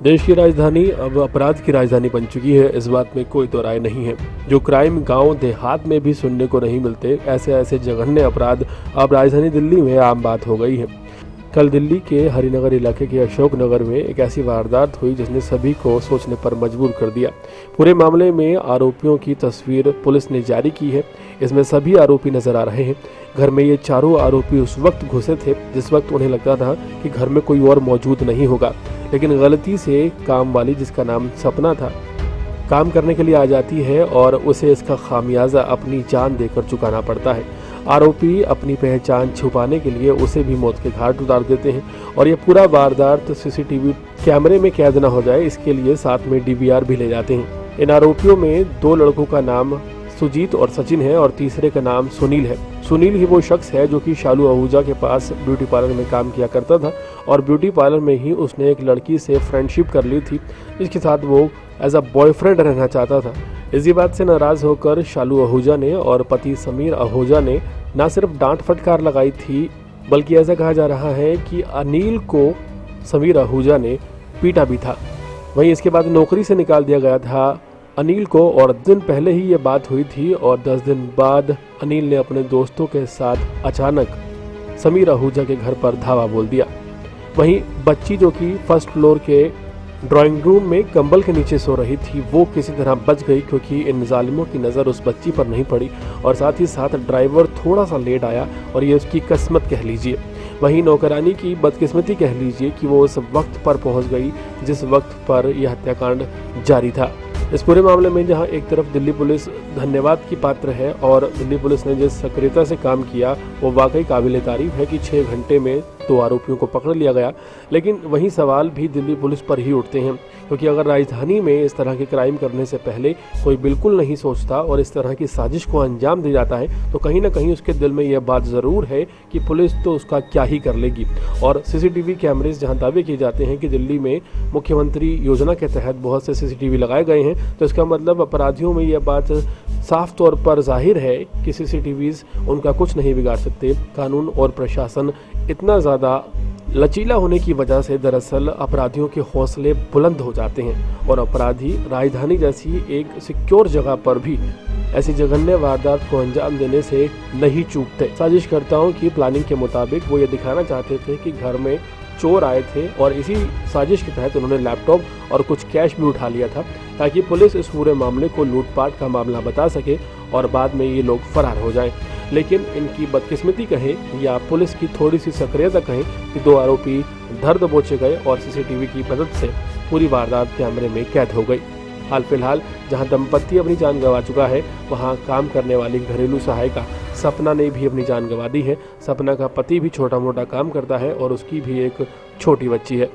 देश की राजधानी अब अपराध की राजधानी बन चुकी है, इस बात में कोई दो राय नहीं है। जो क्राइम गांव देहात में भी सुनने को नहीं मिलते, ऐसे ऐसे जघन्य अपराध अब राजधानी दिल्ली में आम बात हो गई है। कल दिल्ली के हरिनगर इलाके के अशोक नगर में एक ऐसी वारदात हुई जिसने सभी को सोचने पर मजबूर कर दिया। पूरे मामले में आरोपियों की तस्वीर पुलिस ने जारी की है। इसमें सभी आरोपी नजर आ रहे हैं। घर में ये चारों आरोपी उस वक्त घुसे थे जिस वक्त उन्हें लगता था कि घर में कोई और मौजूद नहीं होगा, लेकिन गलती से काम वाली, जिसका नाम सपना था, काम करने के लिए आ जाती है और उसे इसका खामियाजा अपनी जान देकर चुकाना पड़ता है। आरोपी अपनी पहचान छुपाने के लिए उसे भी मौत के घाट उतार देते हैं और ये पूरा वारदात सीसीटीवी कैमरे में कैद न हो जाए, इसके लिए साथ में डीवीआर भी ले जाते हैं। इन आरोपियों में दो लड़कों का नाम सुजीत और सचिन है और तीसरे का नाम सुनील है। सुनील ही वो शख्स है जो कि शालू आहूजा के पास ब्यूटी पार्लर में काम किया करता था और ब्यूटी पार्लर में ही उसने एक लड़की से फ्रेंडशिप कर ली थी, जिसके साथ वो एज अ बॉयफ्रेंड रहना चाहता था। इसी बात से नाराज होकर शालू आहूजा ने और पति समीर आहूजा ने न सिर्फ डांट फटकार लगाई थी, बल्कि ऐसा कहा जा रहा है कि अनिल को समीर आहूजा ने पीटा भी था। वहीं इसके बाद नौकरी से निकाल दिया गया था अनिल को और दिन पहले ही ये बात हुई थी और 10 दिन बाद अनिल ने अपने दोस्तों के साथ अचानक समीर आहूजा के घर पर धावा बोल दिया। वहीं बच्ची जो कि फर्स्ट फ्लोर के ड्राइंग रूम में कंबल के नीचे सो रही थी, वो किसी तरह बच गई क्योंकि इन जालिमों की नज़र उस बच्ची पर नहीं पड़ी और साथ ही साथ ड्राइवर थोड़ा सा लेट आया और ये उसकी किस्मत कह लीजिए। वहीं नौकरानी की बदकिस्मती कह लीजिए कि वो उस वक्त पर पहुंच गई जिस वक्त पर यह हत्याकांड जारी था। इस पूरे मामले में जहां एक तरफ दिल्ली पुलिस धन्यवाद की पात्र है और दिल्ली पुलिस ने जिस सक्रियता से काम किया वो वाकई काबिल तारीफ है कि 6 घंटे में 2 आरोपियों को पकड़ लिया गया, लेकिन वहीं सवाल भी दिल्ली पुलिस पर ही उठते हैं क्योंकि अगर राजधानी में इस तरह के क्राइम करने से पहले कोई बिल्कुल नहीं सोचता और इस तरह की साजिश को अंजाम दिया जाता है तो कहीं ना कहीं उसके दिल में यह बात ज़रूर है कि पुलिस तो उसका क्या ही कर लेगी। और सीसीटीवी कैमरेज जहां दावे किए जाते हैं कि दिल्ली में मुख्यमंत्री योजना के तहत बहुत से सीसीटीवी लगाए गए हैं, तो इसका मतलब अपराधियों में यह बात साफ तौर पर जाहिर है कि सीसीटीवीज उनका कुछ नहीं बिगाड़ सकते। कानून और प्रशासन इतना ज़्यादा लचीला होने की वजह से दरअसल अपराधियों के हौसले बुलंद हो जाते हैं और अपराधी राजधानी जैसी एक सिक्योर जगह पर भी ऐसी जघन्य वारदात को अंजाम देने से नहीं चूकते। साजिशकर्ताओं की प्लानिंग के मुताबिक वो ये दिखाना चाहते थे कि घर में चोर आए थे और इसी साजिश के तहत उन्होंने लैपटॉप और कुछ कैश भी उठा लिया था ताकि पुलिस इस पूरे मामले को लूटपाट का मामला बता सके और बाद में ये लोग फरार हो जाएं। लेकिन इनकी बदकिस्मती कहें या पुलिस की थोड़ी सी सक्रियता कहें कि 2 आरोपी धर दबोचे गए और सीसीटीवी की मदद से पूरी वारदात कैमरे में कैद हो गई। हाल फिलहाल जहां दंपति अपनी जान गंवा चुका है, वहां काम करने वाली घरेलू सहायिका सपना ने भी अपनी जान गंवा दी है। सपना का पति भी छोटा मोटा काम करता है और उसकी भी एक छोटी बच्ची है।